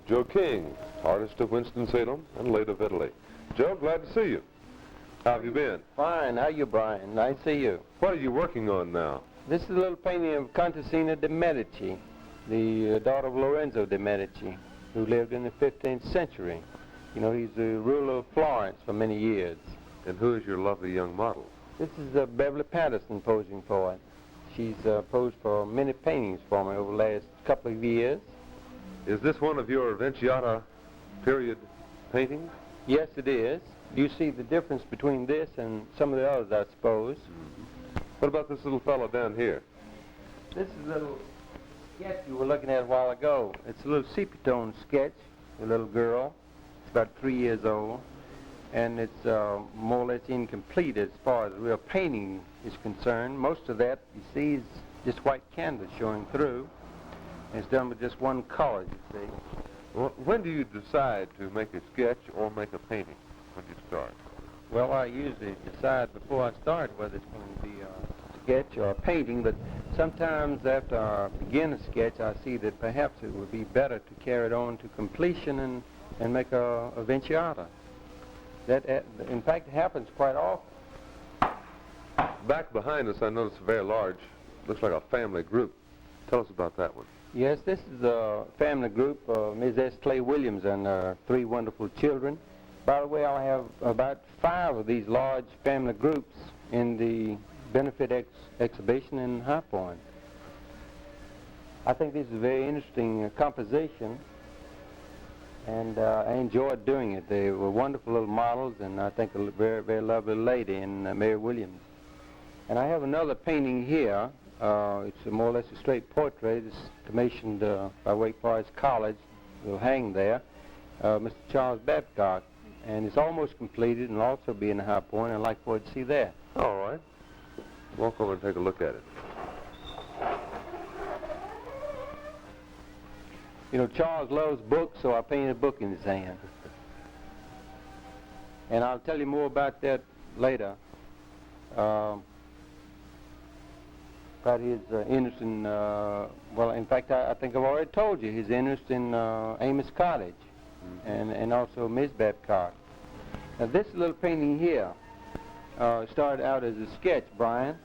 Joe King, artist of Winston Salem and late of Italy. Joe, glad to see you. How have you been? Fine. How are you, Brian? Nice to see you. What are you working on now? This is a little painting of Contessina de' Medici, the daughter of Lorenzo de' Medici, who lived in the 15th century. You know, he's the ruler of Florence for many years. And who is your lovely young model? This is Beverly Patterson posing for it. She's posed for many paintings for me over the last couple of years. Is this one of your VINCIATA period paintings? Yes, it is. You see the difference between this and some of the others, I suppose. What about this little fellow down here? This is a little sketch you were looking at a while ago. It's a little sepia tone sketch, a little girl. It's about 3 years old. And it's more or less incomplete as far as real painting is concerned. Most of that, you see, is just white canvas showing through. And it's done with just one color, you see. Well, when do you decide to make a sketch or make a painting? When do you start? Well, I usually decide before I start whether it's going to be a sketch or a painting, but sometimes after I begin a sketch, I see that perhaps it would be better to carry it on to completion and make a VINCIATA. That, in fact, happens quite often. Back behind us, I noticed a very large, looks like a family group. Tell us about that one. Yes, this is a family group of Ms. S. Clay Williams and 3 wonderful children. By the way, I'll have about 5 of these large family groups in the benefit exhibition in High Point. I think this is a very interesting composition, and I enjoyed doing it. They were wonderful little models, and I think a very, very lovely lady in Mary Williams. And I have another painting here. It's more or less a straight portrait. It's commissioned by Wake Forest College. It'll hang there. Mr. Charles Babcock. And it's almost completed and will also be in the High Point. I'd like for you to see that. All right. Walk over and take a look at it. You know, Charles loves books, so I painted a book in his hand. And I'll tell you more about that later. About his interest in, well, in fact, I think I've already told you his interest in Amos Cottage and also Miss Babcock. Now, this little painting here started out as a sketch, Brian,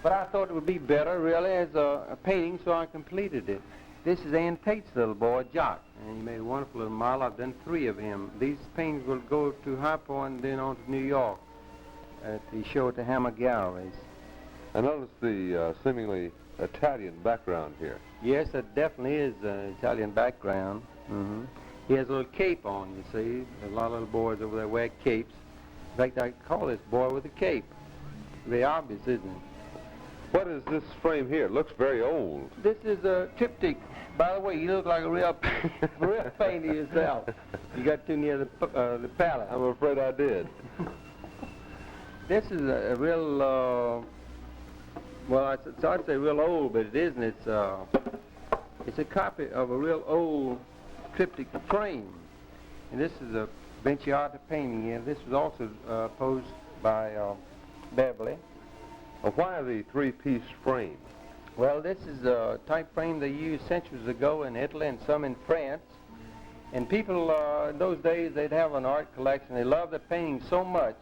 but I thought it would be better, really, as a painting, so I completed it. This is Ann Tate's little boy, Jock, and he made a wonderful little model. I've done 3 of him. These paintings will go to High Point and then on to New York at the show at the Hammer Galleries. I noticed the seemingly Italian background here. Yes, it definitely is an Italian background. He has a little cape on, you see. A lot of little boys over there wear capes. In fact, I call this boy with a cape. Very obvious, isn't it? What is this frame here? It looks very old. This is a triptych. By the way, you look like a real painter yourself. You got too near the palette. I'm afraid I did. This is a real, well, I'd say real old, but it isn't. It's a copy of a real old triptych frame. And this is a VINCIATA painting here. This was also posed by Beverly. Well, why the 3-piece frame? Well, this is a type frame they used centuries ago in Italy and some in France. And people, in those days, they'd have an art collection. They loved the painting so much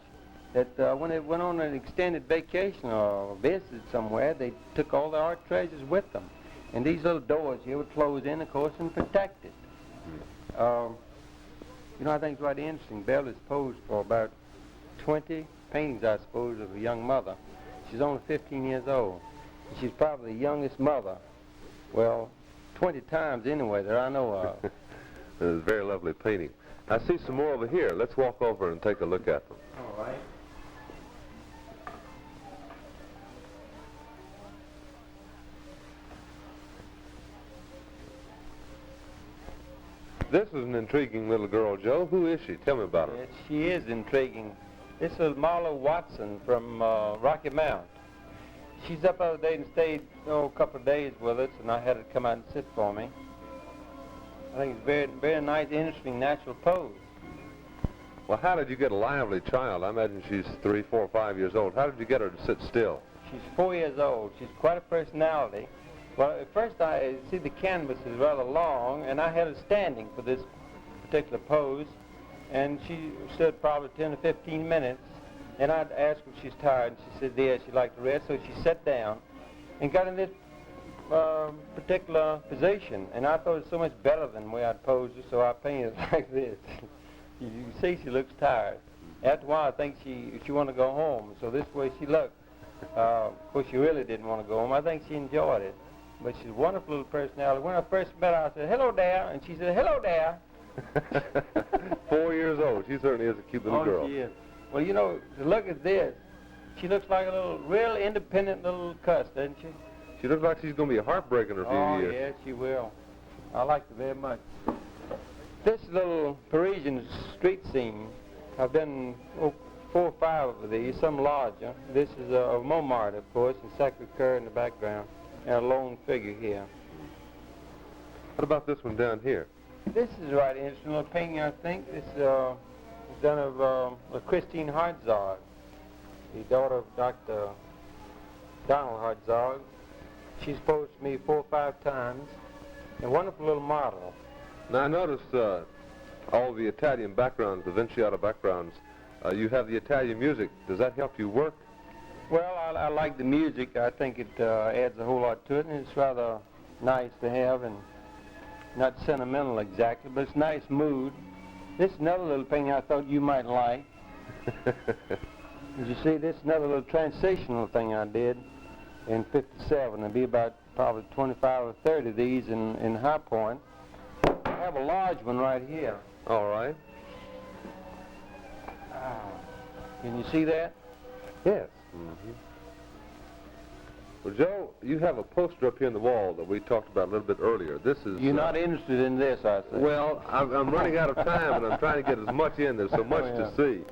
that when they went on an extended vacation or visited somewhere, they took all the art treasures with them. And these little doors here would close in, of course, and protect it. You know, I think it's quite interesting. Beverly's posed for about 20 paintings, I suppose, of a young mother. She's only 15 years old. She's probably the youngest mother, well, 20 times anyway, that I know of. It's a very lovely painting. I see some more over here. Let's walk over and take a look at them. All right. This is an intriguing little girl, Joe. Who is she? Tell me about her. Yes, she is intriguing. This is Marla Watson from Rocky Mount. She's up the other day and stayed a couple of days with us, and I had her come out and sit for me. I think it's very, very nice, interesting, natural pose. Well, how did you get a lively child? I imagine she's 3, 4, 5 years old. How did you get her to sit still? She's 4 years old. She's quite a personality, Well, at first I see the canvas is rather long, and I had her standing for this particular pose, and she stood probably 10 or 15 minutes, and I'd asked her if she's tired, and she said yes, she'd like to rest, so she sat down and got in this particular position, and I thought it was so much better than the way I'd posed her, so I painted it like this. You can see she looks tired. After a while, I think she wanted to go home, so this way she looked. Of course, she really didn't want to go home. I think she enjoyed it. But she's a wonderful little personality. When I first met her, I said, "Hello there," and she said, "Hello there." 4 years old. She certainly is a cute little girl. Oh, she is. Well, you know, to look at this, she looks like a little, real independent little cuss, doesn't she? She looks like she's going to be a heartbreaker in a few years. Oh, yes, she will. I like her very much. This little Parisian street scene, I've done 4 or 5 of these, some larger. This is a Montmartre, of course, and Sacré-Cœur in the background, and a lone figure here. What about this one down here? This is a right interesting little painting, I think. This is done of Christine Hartzog, the daughter of Dr. Donald Hartzog. She's posed to me 4 or 5 times. A wonderful little model. Now, I noticed all the Italian backgrounds, the VINCIATA backgrounds. You have the Italian music. Does that help you work? Well, I like the music. I think it adds a whole lot to it, and it's rather nice to have, and not sentimental exactly, but it's nice mood. This is another little painting I thought you might like. As you see, this is another little transitional thing I did in '57. There'll be about probably 25 or 30 of these in High Point. I have a large one right here. All right. Can you see that? Yes. Mm-hmm. Well, Joe, you have a poster up here on the wall that we talked about a little bit earlier. This is... You're not interested in this, I think. Well, I'm running out of time, and I'm trying to get as much in. There's so much to see.